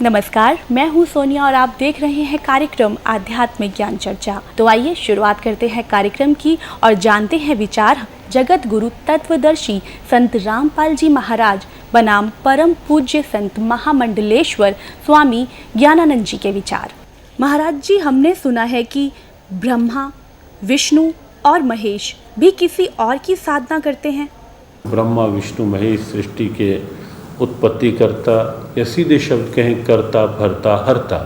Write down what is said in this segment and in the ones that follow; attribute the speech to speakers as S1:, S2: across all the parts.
S1: नमस्कार, मैं हूं सोनिया और आप देख रहे हैं कार्यक्रम आध्यात्मिक ज्ञान चर्चा। तो आइए शुरुआत करते हैं कार्यक्रम की और जानते हैं विचार जगत गुरु तत्वदर्शी संत रामपाल जी महाराज बनाम परम पूज्य संत महामंडलेश्वर स्वामी ज्ञानानंद जी के विचार। महाराज जी, हमने सुना है कि ब्रह्मा, विष्णु और महेश भी किसी और की साधना करते हैं।
S2: ब्रह्मा, विष्णु, महेश सृष्टि के उत्पत्ति करता या सीधे शब्द कहें करता, भरता, हरता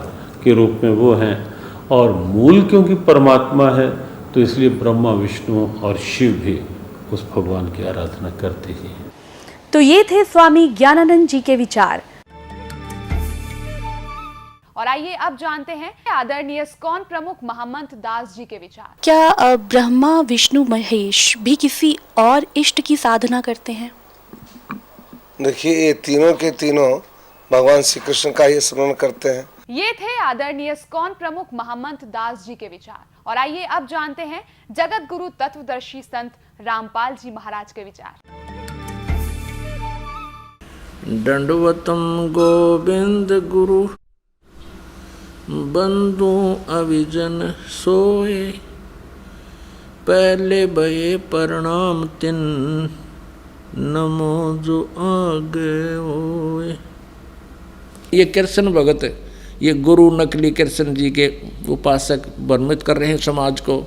S2: के रूप में वो हैं। और मूल क्योंकि परमात्मा है तो इसलिए ब्रह्मा, विष्णु और शिव भी उस भगवान की आराधना करते ही हैं।
S1: तो ये थे स्वामी ज्ञानानंद जी के विचार।
S3: और आइए अब जानते हैं आदरणीय इस्कॉन प्रमुख महमंत दास जी के विचार।
S1: क्या ब्रह्मा, विष्णु, महेश भी किसी और इष्ट की साधना करते हैं?
S4: देखिए, ये तीनों के तीनों भगवान श्री कृष्ण का ही स्मरण करते हैं।
S3: ये थे आदरणीय इस्कॉन प्रमुख महमंत दास जी के विचार। और आइए अब जानते हैं जगत गुरु तत्वदर्शी संत रामपाल जी महाराज के विचार।
S5: दंडवतम गोविंद गुरु बंधु अविजन सोए, पहले भये प्रणाम तिन नमो जो आगे होए। ये कृष्ण भगत, ये गुरु नकली कृष्ण जी के उपासक भ्रमित कर रहे हैं समाज को।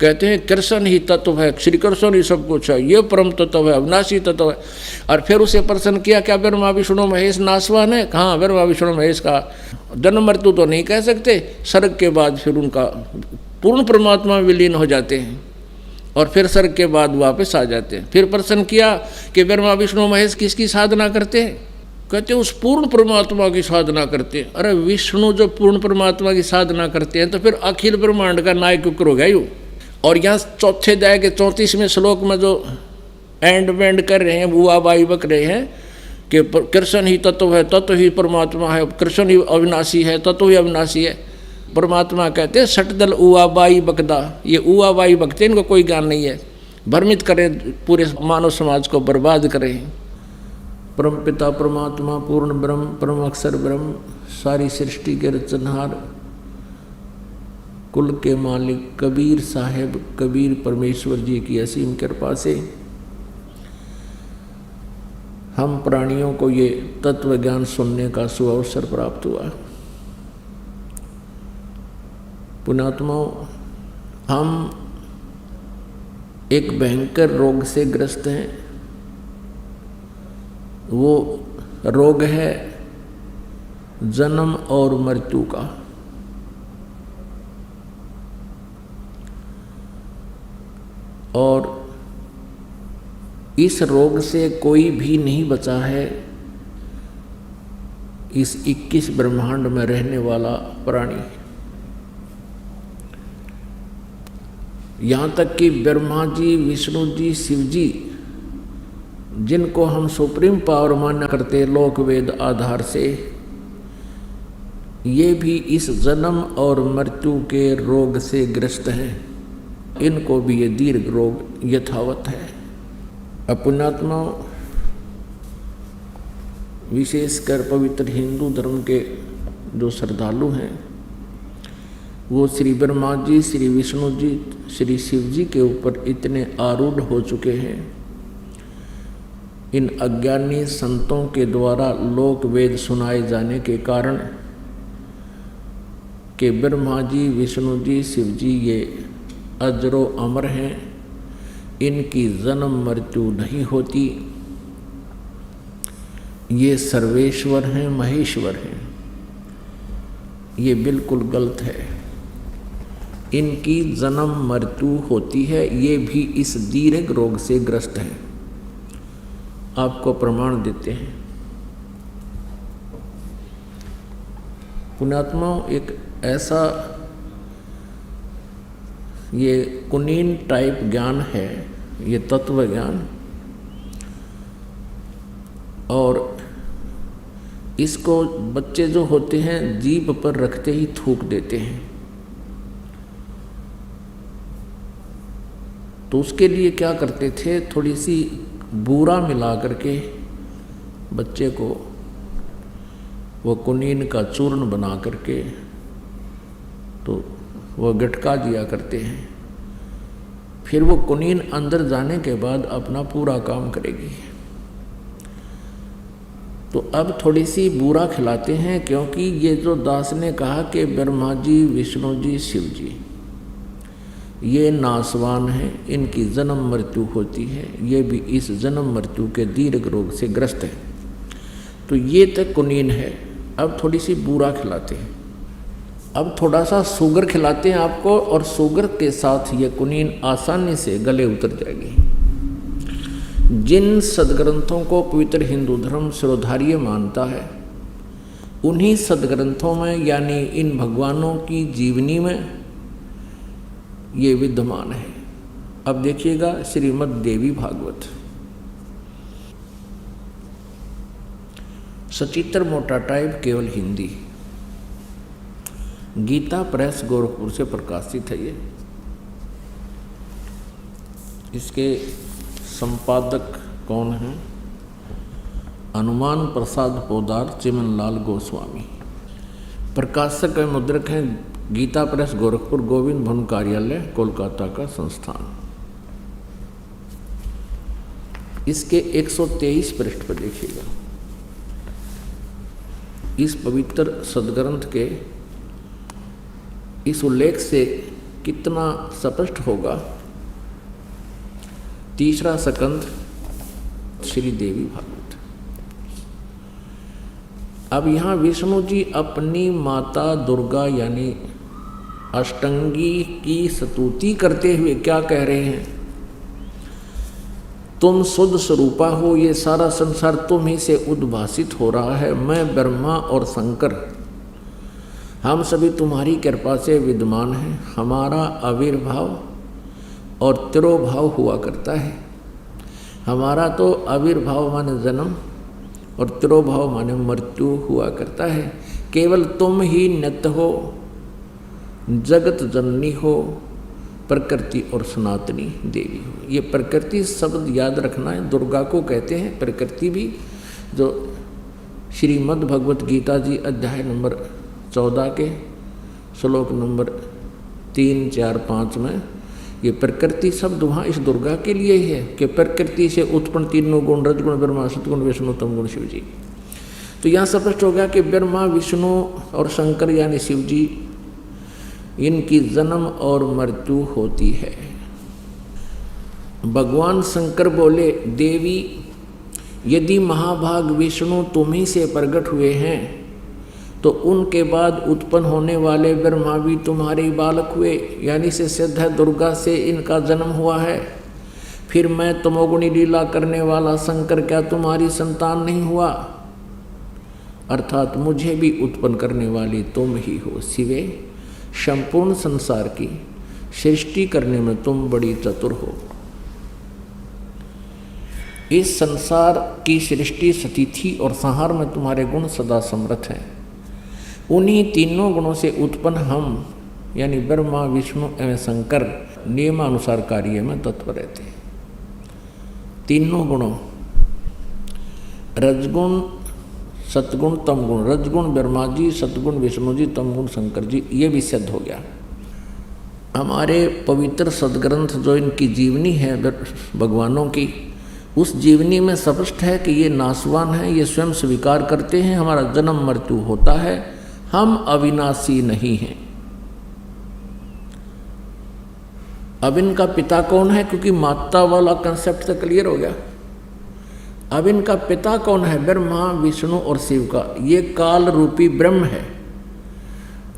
S5: कहते हैं कृष्ण ही तत्व है, श्री कृष्ण ही सब कुछ है, ये परम तत्व है, अविनाशी तत्व है। और फिर उसे प्रश्न किया, क्या ब्रह्मा विष्णु महेश नासवान है? हाँ, ब्रह्मा विष्णु महेश का जन्म मृत्यु तो नहीं कह सकते, स्वर्ग के बाद फिर उनका पूर्ण परमात्मा में विलीन हो जाते हैं और फिर स्वर्ग के बाद वापस आ जाते हैं। फिर प्रश्न किया कि ब्रह्मा विष्णु महेश किसकी साधना करते हैं? कहते हैं उस पूर्ण परमात्मा की साधना करते हैं। अरे विष्णु जो पूर्ण परमात्मा की साधना करते हैं तो फिर अखिल ब्रह्मांड का नायक क्यों हो गया यूँ? और यहाँ चौथे अध्याय के 34वें श्लोक में जो एंड वेंड कर रहे हैं, बुआ बाई बक रहे हैं कि कृष्ण ही तत्व है, तत्व ही परमात्मा है, कृष्ण ही अविनाशी है, तत्व ही अविनाशी है। परमात्मा कहते हैं सटदल उआ बाई बकदा, ये उआ बाई बकते इनको कोई ज्ञान नहीं है, भ्रमित करें, पूरे मानव समाज को बर्बाद करें। परम पिता परमात्मा पूर्ण ब्रह्म, परम अक्षर ब्रह्म, सारी सृष्टि के रचनहार, कुल के मालिक कबीर साहेब कबीर परमेश्वर जी की असीम कृपा से हम प्राणियों को ये तत्व ज्ञान सुनने का सुअवसर प्राप्त हुआ। पुण्यात्माओं, हम एक भयंकर रोग से ग्रस्त हैं। वो रोग है जन्म और मृत्यु का। और इस रोग से कोई भी नहीं बचा है, इस 21 ब्रह्मांड में रहने वाला प्राणी। यहाँ तक कि ब्रह्मा जी, विष्णु जी, शिव जी, जिनको हम सुप्रीम पावर मान्य करते लोक वेद आधार से, ये भी इस जन्म और मृत्यु के रोग से ग्रस्त हैं। इनको भी ये दीर्घ रोग यथावत है। पुण्यात्माओं, विशेषकर पवित्र हिंदू धर्म के जो श्रद्धालु हैं वो श्री ब्रह्मा जी, श्री विष्णु जी, श्री शिव जी के ऊपर इतने आरूढ़ हो चुके हैं। इन अज्ञानी संतों के द्वारा लोक वेद सुनाए जाने के कारण कि ब्रह्मा जी, विष्णु जी, शिव जी ये अजरो अमर हैं, इनकी जन्म मृत्यु नहीं होती, ये सर्वेश्वर हैं, महेश्वर हैं। ये बिल्कुल गलत है। इनकी जन्म मृत्यु होती है, ये भी इस दीर्घ रोग से ग्रस्त हैं। आपको प्रमाण देते हैं। पुण्यात्माओं, एक ऐसा ये कुनीन टाइप ज्ञान है, ये तत्व ज्ञान, और इसको बच्चे जो होते हैं जीभ पर रखते ही थूक देते हैं। तो उसके लिए क्या करते थे, थोड़ी सी बूरा मिला करके बच्चे को वो कुनीन का चूर्ण बना करके तो वह गटका दिया करते हैं। फिर वो कुनीन अंदर जाने के बाद अपना पूरा काम करेगी। तो अब थोड़ी सी बूरा खिलाते हैं, क्योंकि ये जो दास ने कहा कि ब्रह्मा जी, विष्णु जी, शिव जी ये नासवान हैं, इनकी जन्म मृत्यु होती है, ये भी इस जन्म मृत्यु के दीर्घ रोग से ग्रस्त है। तो ये तक कुनीन है। अब थोड़ी सी बूरा खिलाते हैं, अब थोड़ा सा शुगर खिलाते हैं आपको, और शुगर के साथ ये कुनीन आसानी से गले उतर जाएगी। जिन सदग्रंथों को पवित्र हिंदू धर्म शिरोधार्य मानता है, उन्हीं सदग्रंथों में यानी इन भगवानों की जीवनी में ये विद्यमान है। अब देखिएगा श्रीमद् देवी भागवत, सचित्र मोटा टाइप, केवल हिंदी, गीता प्रेस गोरखपुर से प्रकाशित है। ये इसके संपादक कौन हैं? हनुमान प्रसाद पोदार, चिमनलाल गोस्वामी। प्रकाशक व मुद्रक हैं गीता प्रेस गोरखपुर, गोविंद भवन कार्यालय, कोलकाता का संस्थान। इसके 123 पृष्ठ पर देखिएगा। इस पवित्र सदग्रंथ के इस उल्लेख से कितना स्पष्ट होगा। तीसरा स्कंद श्री देवी भागवत। अब यहाँ विष्णु जी अपनी माता दुर्गा यानी अष्टंगी की स्तुति करते हुए क्या कह रहे हैं? तुम शुद्ध स्वरूपा हो, ये सारा संसार तुम ही से उद्भासित हो रहा है। मैं ब्रह्मा और शंकर हम सभी तुम्हारी कृपा से विद्यमान हैं। हमारा आविर्भाव और तिरोभाव हुआ करता है। हमारा तो आविर्भाव माने जन्म और तिरोभाव माने मृत्यु हुआ करता है। केवल तुम ही नित्य हो, जगत जननी हो, प्रकृति और सनातनी देवी हो। ये प्रकृति शब्द याद रखना है, दुर्गा को कहते हैं प्रकृति भी। जो श्रीमद् भगवत गीता जी अध्याय नंबर 14 के श्लोक नंबर 3, 4, 5 में ये प्रकृति शब्द वहाँ इस दुर्गा के लिए ही है कि प्रकृति से उत्पन्न तीनों गुण, रजगुण ब्रह्मा, सतगुण विष्णु, तमगुण शिव जी। तो यहाँ स्पष्ट हो गया कि ब्रह्मा, विष्णु और शंकर यानी शिव जी, इनकी जन्म और मृत्यु होती है। भगवान शंकर बोले, देवी यदि महाभाग विष्णु तुम्ही से प्रकट हुए हैं तो उनके बाद उत्पन्न होने वाले ब्रह्मा भी तुम्हारे बालक हुए, यानी से सिद्ध है दुर्गा से इनका जन्म हुआ है। फिर मैं तमोगुणी लीला करने वाला शंकर क्या तुम्हारी संतान नहीं हुआ? अर्थात मुझे भी उत्पन्न करने वाली तुम ही हो शिवे। संपूर्ण संसार की सृष्टि करने में तुम बड़ी चतुर हो। इस संसार की सृष्टि, स्थिति और संहार में तुम्हारे गुण सदा समर्थ हैं। उन्हीं तीनों गुणों से उत्पन्न हम यानी ब्रह्मा, विष्णु एवं शंकर नियमानुसार कार्य में तत्पर रहते हैं। तीनों गुणों रजगुण, सतगुण, तमगुण। रजगुण ब्रह्मा जी, सतगुण विष्णु जी, तमगुण शंकर जी, ये भी सिद्ध हो गया। हमारे पवित्र सदग्रंथ जो इनकी जीवनी है भगवानों की, उस जीवनी में स्पष्ट है कि ये नासवान हैं, ये स्वयं स्वीकार करते हैं हमारा जन्म मृत्यु होता है, हम अविनाशी नहीं हैं। अब इनका पिता कौन है? क्योंकि माता वाला कंसेप्ट तो क्लियर हो गया। अब इनका पिता कौन है? ब्रह्मा, विष्णु और शिव का। ये काल रूपी ब्रह्म है।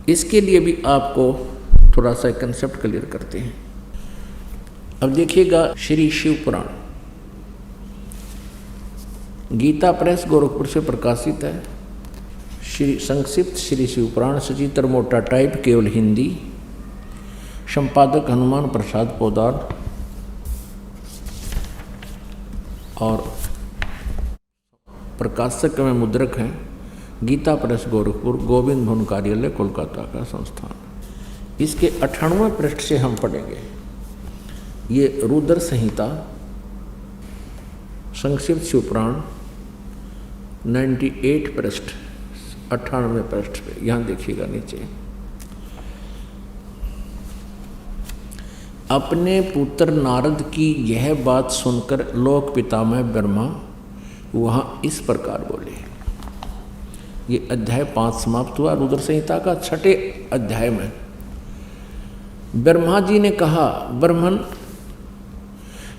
S5: इसके लिए भी आपको थोड़ा सा कंसेप्ट क्लियर करते हैं। अब देखिएगा श्री शिव पुराण, गीता प्रेस गोरखपुर से प्रकाशित है। श्री संक्षिप्त श्री शिव पुराण, सचित्र मोटा टाइप, केवल हिंदी। संपादक हनुमान प्रसाद पोदार और प्रकाशक में मुद्रक हैं गीता प्रेस गोरखपुर, गोविंद भवन कार्यालय, कोलकाता का संस्थान। इसके 98वें पृष्ठ से हम पढ़ेंगे। ये रुद्र संहिता, संक्षिप्त शिवपुराण 98 पृष्ठ 98वें पृष्ठ पे, यहाँ देखिएगा नीचे। अपने पुत्र नारद की यह बात सुनकर लोक पितामह ब्रह्मा वहाँ इस प्रकार बोले। ये अध्याय 5 समाप्त हुआ। रुद्र संहिता का 6ठे अध्याय में ब्रह्मा जी ने कहा, ब्रह्मन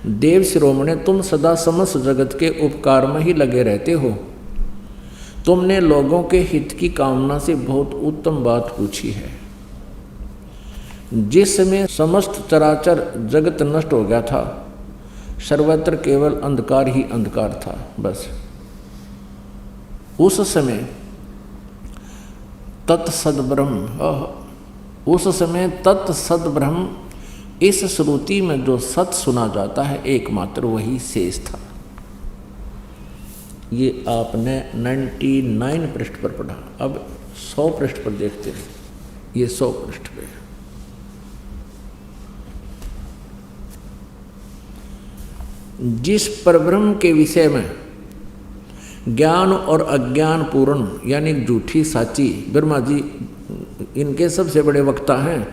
S5: देव शिरोमणे, तुम सदा समस्त जगत के उपकार में ही लगे रहते हो। तुमने लोगों के हित की कामना से बहुत उत्तम बात पूछी है। जिस समय समस्त चराचर जगत नष्ट हो गया था, सर्वत्र केवल अंधकार ही अंधकार था। बस उस समय तत्सद ब्रह्म, इस श्रुति में जो सत सुना जाता है एकमात्र वही शेष था। ये आपने 99 पृष्ठ पर पढ़ा। अब 100 पृष्ठ पर देखते हैं। ये 100 पृष्ठ पे जिस परब्रह्म के विषय में ज्ञान और अज्ञान पूर्ण यानी झूठी साची, ब्रह्मा जी इनके सबसे बड़े वक्ता हैं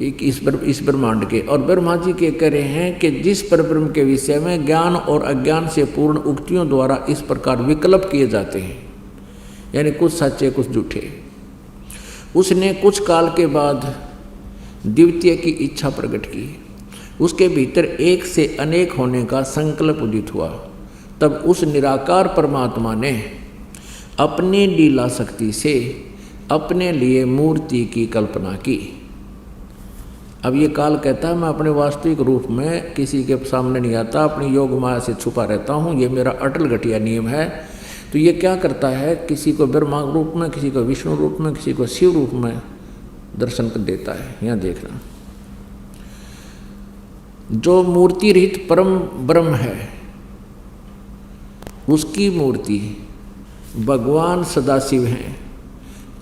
S5: इस ब्रह्मांड के, और ब्रह्मा जी के कह रहे हैं कि जिस परब्रह्म के विषय में ज्ञान और अज्ञान से पूर्ण उक्तियों द्वारा इस प्रकार विकल्प किए जाते हैं, यानी कुछ सच्चे कुछ झूठे, उसने कुछ काल के बाद द्वितीय की इच्छा प्रकट की। उसके भीतर एक से अनेक होने का संकल्प उदित हुआ। तब उस निराकार परमात्मा ने अपनी लीला शक्ति से अपने लिए मूर्ति की कल्पना की। अब ये काल कहता है मैं अपने वास्तविक रूप में किसी के सामने नहीं आता, अपनी योग माया से छुपा रहता हूँ, ये मेरा अटल घटिया नियम है। तो ये क्या करता है, किसी को ब्रह्मा रूप में, किसी को विष्णु रूप में, किसी को शिव रूप में दर्शन कर देता है। यहाँ देखना, जो मूर्ति रहित परम ब्रह्म है उसकी मूर्ति भगवान सदाशिव हैं।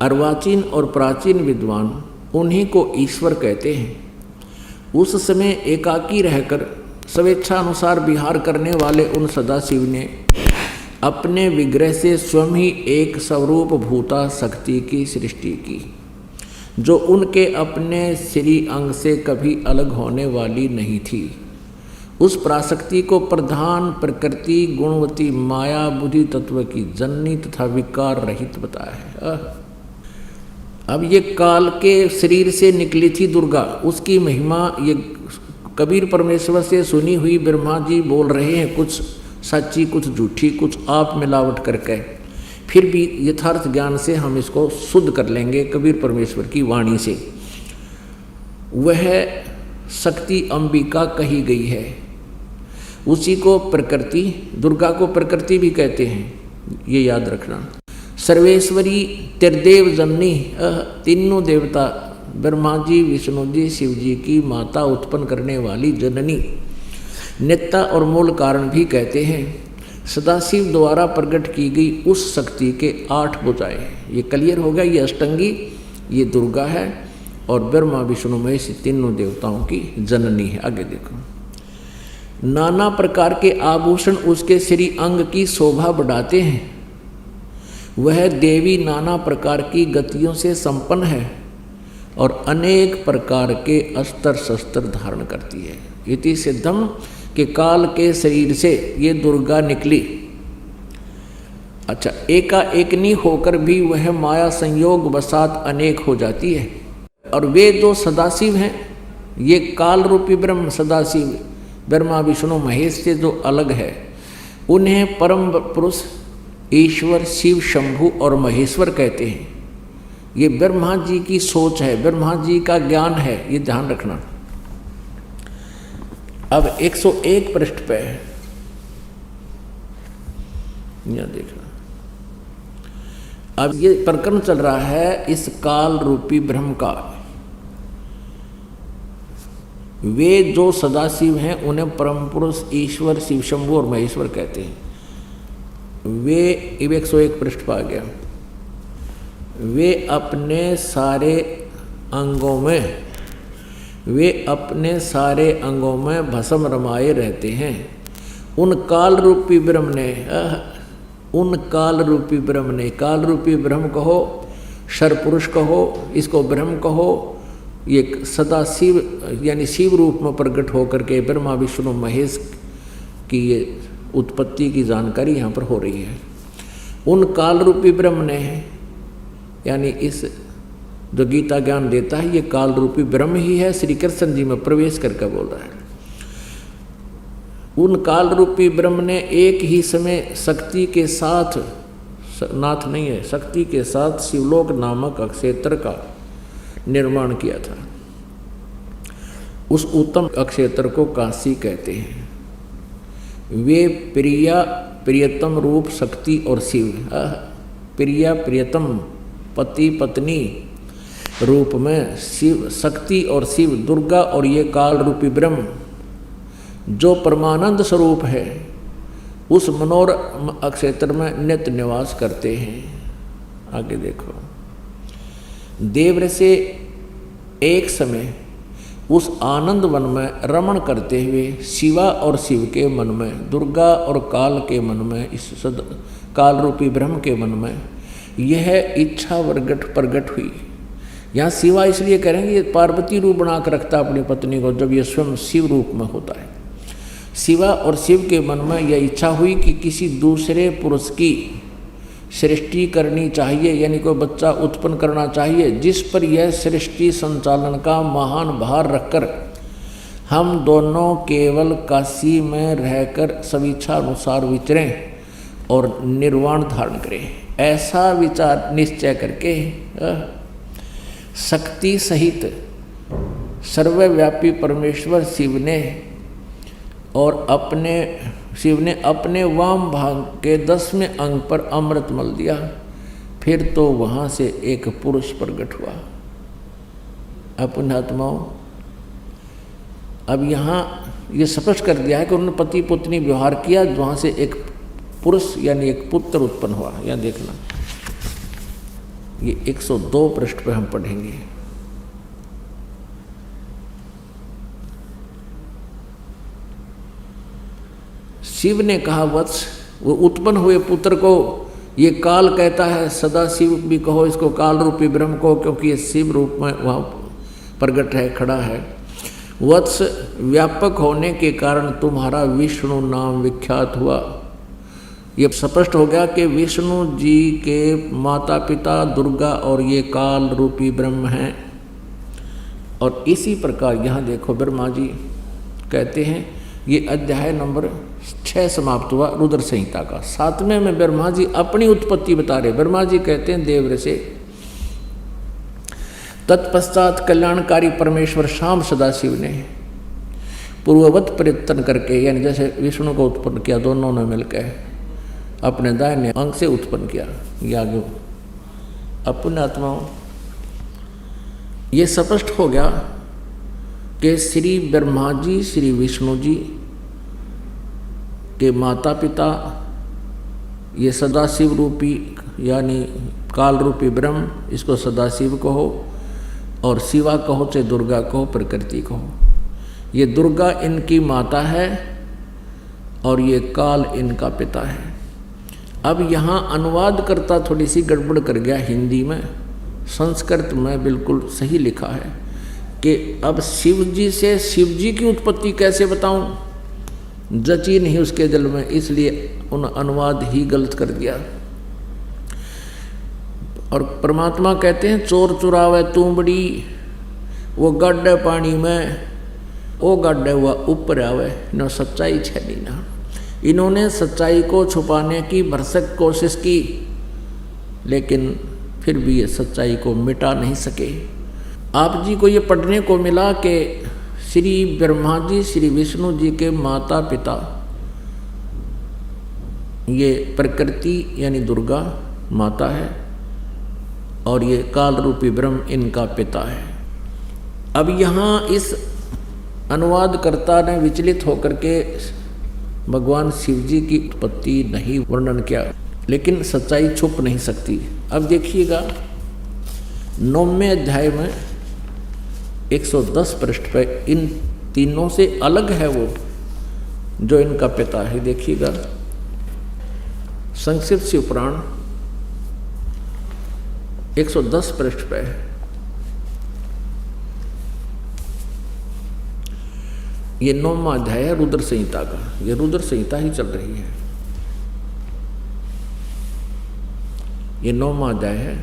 S5: अर्वाचीन और प्राचीन विद्वान उन्हीं को ईश्वर कहते हैं। उस समय एकाकी रहकर स्वेच्छा अनुसार विहार करने वाले उन सदाशिव ने अपने विग्रह से स्वयं ही एक स्वरूप भूता शक्ति की सृष्टि की, जो उनके अपने श्री अंग से कभी अलग होने वाली नहीं थी। उस पराशक्ति को प्रधान प्रकृति गुणवती माया बुद्धि तत्व की जननी तथा विकार रहित बताया है। अब ये काल के शरीर से निकली थी दुर्गा, उसकी महिमा ये कबीर परमेश्वर से सुनी हुई ब्रह्मा जी बोल रहे हैं, कुछ सच्ची कुछ झूठी, कुछ आप मिलावट करके। फिर भी यथार्थ ज्ञान से हम इसको शुद्ध कर लेंगे कबीर परमेश्वर की वाणी से। वह शक्ति अंबिका कही गई है, उसी को प्रकृति, दुर्गा को प्रकृति भी कहते हैं, ये याद रखना। सर्वेश्वरी त्रिदेव जननी, तीनों देवता ब्रह्मा जी, विष्णु जी, शिव जी की माता, उत्पन्न करने वाली जननी, नेता और मूल कारण भी कहते हैं। सदाशिव द्वारा प्रकट की गई उस शक्ति के 8 भुजाएं, ये क्लियर हो गया। ये अष्टंगी, ये दुर्गा है, और ब्रह्मा विष्णु महेश तीनों देवताओं की जननी है। आगे देखो, नाना प्रकार के आभूषण उसके श्री अंग की शोभा बढ़ाते हैं। वह देवी नाना प्रकार की गतियों से संपन्न है और अनेक प्रकार के अस्त्र शस्त्र धारण करती है। इति सिद्धम के काल के शरीर से ये दुर्गा निकली। अच्छा, एकाएक नहीं होकर भी वह माया संयोग वसात अनेक हो जाती है। और वे जो सदाशिव हैं, ये काल रूपी ब्रह्म सदाशिव ब्रह्मा विष्णु महेश से जो अलग है, उन्हें परम पुरुष ईश्वर शिव शंभु और महेश्वर कहते हैं। ये ब्रह्मा जी की सोच है, ब्रह्मा जी का ज्ञान है, ये ध्यान रखना। अब 101 पृष्ठ पे यह देखना। अब ये प्रकरण चल रहा है इस काल रूपी ब्रह्म का। वे जो सदाशिव हैं उन्हें परम पुरुष ईश्वर शिव शंभु और महेश्वर कहते हैं। वे 101 पृष्ठ पर आ गया। वे अपने सारे अंगों में भस्म रमाए रहते हैं। उन काल रूपी ब्रह्म ने उन काल रूपी ब्रह्म ने, काल रूपी ब्रह्म कहो, सर्वपुरुष कहो, इसको ब्रह्म कहो, ये सदा शिव यानी शिव रूप में प्रकट होकर के ब्रह्मा विष्णु महेश की ये उत्पत्ति की जानकारी यहाँ पर हो रही है। उन काल रूपी ब्रह्म ने, यानी इस जो गीता ज्ञान देता है ये काल रूपी ब्रह्म ही है, श्री कृष्ण जी में प्रवेश करके बोल रहा है। उन काल रूपी ब्रह्म ने एक ही समय शक्ति के साथ, नाथ नहीं है, शक्ति के साथ शिवलोक नामक अक्षेत्र का निर्माण किया था। उस उत्तम अक्षेत्र को काशी कहते हैं। वे प्रियतम रूप शक्ति और शिव, प्रियतम पति पत्नी रूप में शिव, शक्ति और शिव, दुर्गा और ये काल रूपी ब्रह्म जो परमानंद स्वरूप है उस मनोर अक्षेत्र में नित्य निवास करते हैं। आगे देखो, देव से एक समय उस आनंद वन में रमण करते हुए शिवा और शिव के मन में, दुर्गा और काल के मन में, इस काल रूपी ब्रह्म के मन में यह इच्छा प्रगट हुई। यहाँ शिवा इसलिए करेंगे पार्वती रूप बना कर रखता अपनी पत्नी को, जब ये स्वयं शिव रूप में होता है। शिवा और शिव के मन में यह इच्छा हुई कि किसी दूसरे पुरुष की सृष्टि करनी चाहिए, यानी कोई बच्चा उत्पन्न करना चाहिए जिस पर यह सृष्टि संचालन का महान भार रखकर हम दोनों केवल काशी में रहकर स्वेच्छा अनुसार विचरें और निर्वाण धारण करें। ऐसा विचार निश्चय करके शक्ति सहित सर्वव्यापी परमेश्वर शिव ने अपने वाम भाग के 10वें अंग पर अमृत मल दिया। फिर तो वहाँ से एक पुरुष प्रकट हुआ। पुण्यात्माओं, अब यहाँ ये स्पष्ट कर दिया है कि उन्होंने पति पत्नी व्यवहार किया, वहाँ से एक पुरुष यानी एक पुत्र उत्पन्न हुआ। यहाँ देखना, ये 102 पृष्ठ पर हम पढ़ेंगे। शिव ने कहा, वत्स, वो उत्पन्न हुए पुत्र को ये काल कहता है, सदा शिव भी कहो, इसको काल रूपी ब्रह्म को, क्योंकि ये शिव रूप में वहाँ प्रगट है, खड़ा है। वत्स, व्यापक होने के कारण तुम्हारा विष्णु नाम विख्यात हुआ। ये स्पष्ट हो गया कि विष्णु जी के माता पिता दुर्गा और ये काल रूपी ब्रह्म हैं। और इसी प्रकार यहाँ देखो, ब्रह्मा जी कहते हैं, ये अध्याय नंबर 6 समाप्त हुआ रुद्र संहिता का। 7वें में ब्रह्मा जी अपनी उत्पत्ति बता रहे। ब्रह्मा जी कहते हैं देव से, तत्पश्चात कल्याणकारी परमेश्वर शाम सदाशिव ने पूर्ववत प्रयत्न करके, यानी जैसे विष्णु को उत्पन्न किया दोनों ने मिलकर, अपने दाहिने अंग से उत्पन्न किया। ये आगे अपने आत्माओं, ये स्पष्ट हो गया कि श्री ब्रह्मा जी श्री विष्णु जी के माता पिता ये सदाशिव रूपी यानी काल रूपी ब्रह्म, इसको सदाशिव कहो और शिवा कहो चाहे दुर्गा कहो, प्रकृति कहो। ये दुर्गा इनकी माता है और ये काल इनका पिता है। अब यहाँ अनुवाद करता थोड़ी सी गड़बड़ कर गया हिंदी में, संस्कृत में बिल्कुल सही लिखा है कि अब शिव जी से शिव जी की उत्पत्ति कैसे बताऊं, जची नहीं उसके दिल में, इसलिए उन अनुवाद ही गलत कर दिया। और परमात्मा कहते हैं, चोर चुरावे तूंबड़ी वो गड्ढे पानी में, वो गड्ढे हुआ ऊपर आवे न सच्चाई छेड़ी ना। इन्होंने सच्चाई को छुपाने की भरसक कोशिश की, लेकिन फिर भी ये सच्चाई को मिटा नहीं सके। आप जी को ये पढ़ने को मिला कि श्री ब्रह्मा जी श्री विष्णु जी के माता पिता ये प्रकृति यानी दुर्गा माता है और ये काल रूपी ब्रह्म इनका पिता है। अब यहाँ इस अनुवादकर्ता ने विचलित होकर के भगवान शिव जी की उत्पत्ति नहीं वर्णन किया, लेकिन सच्चाई छुप नहीं सकती। अब देखिएगा 9वें अध्याय में 110 पृष्ठ पर इन तीनों से अलग है वो जो इनका पिता है। देखिएगा संक्षिप्त शिव पुराण 110 पृष्ठ पे है। ये 9वां अध्याय है रुद्र संहिता का। ये रुद्र संहिता ही चल रही है। ये 9वां अध्याय है।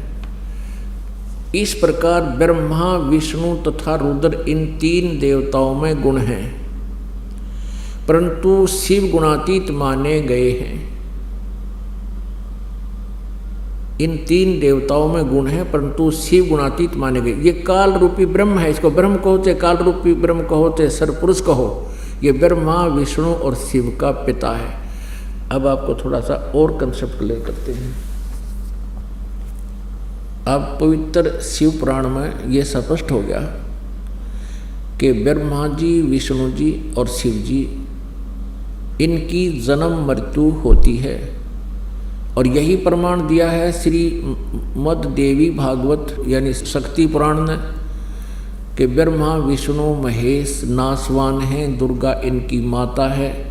S5: इस प्रकार ब्रह्मा, विष्णु तथा रुद्र इन 3 देवताओं में गुण हैं, परंतु शिव गुणातीत माने गए हैं। इन 3 देवताओं में गुण है परंतु शिव गुणातीत माने गए। ये काल रूपी ब्रह्म है, इसको ब्रह्म कहो चाहे काल रूपी ब्रह्म कहो चाहे सरपुरुष कहो, ये ब्रह्मा, विष्णु और शिव का पिता है। अब आपको थोड़ा सा और कंसेप्ट क्लियर करते हैं। अब पवित्र शिव पुराण में ये स्पष्ट हो गया कि ब्रह्मा जी, विष्णु जी और शिव जी, इनकी जन्म मृत्यु होती है। और यही प्रमाण दिया है श्री मद देवी भागवत यानी शक्ति पुराण ने कि ब्रह्मा, विष्णु, महेश नासवान हैं, दुर्गा इनकी माता है।